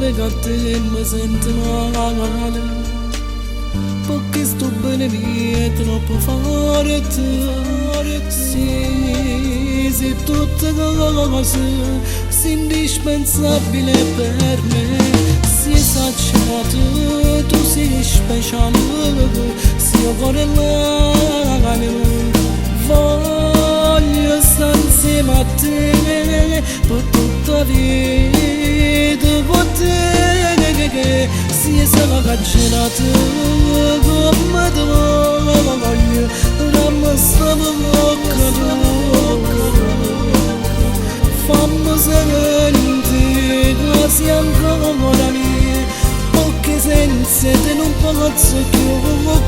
legato mi sento male, perché sto bene via troppo forte. Sì, sei tutta cosa, sei indispensabile per me. Si esagerato, tu sei speciale, si cuore l'anima. Voglio stare insieme a te per tutta la vita con te. Si esagerato come te voglio, dammi sta bocca. Fammi sentire che sei ancora mia, perché senza te non posso più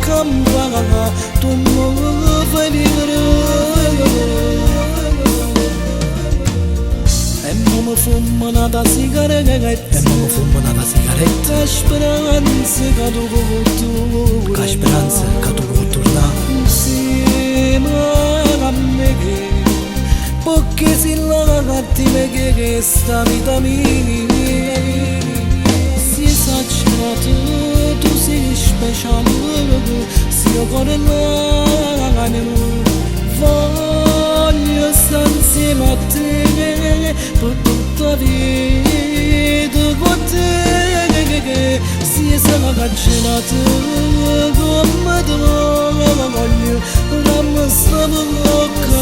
cambiare, tu mi fai vivere. E non mi fumo una sigaretta, che speranza che tu vuoi tornare insieme a me, perché si l'attiva che sta vita mia. Si esagerato, tu sei speciale, si cuore l'anima. Voglio stare insieme a te per tutta la vita con te. Si esagerato come te voglio, dammi sta bocca.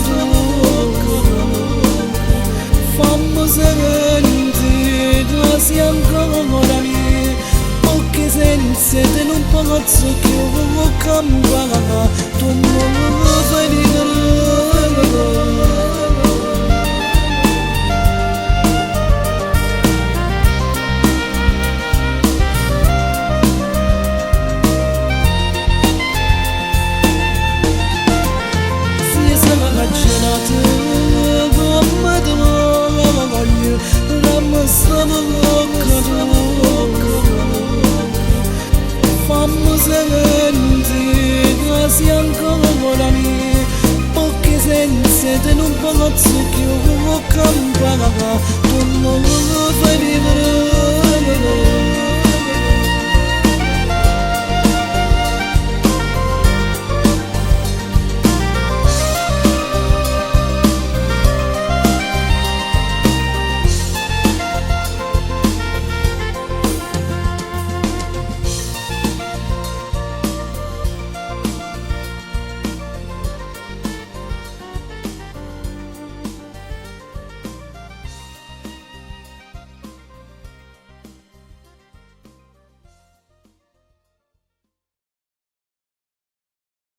Fammi sentire che sei ancora mia, perché senza te non posso più cambiare, tu mi fai vivere. Si esagerato come te voglio, dammi sta bocca. Fammi sentire che sei ancora mia, perché senza te non posso più cambiare, tu mi fai vivere.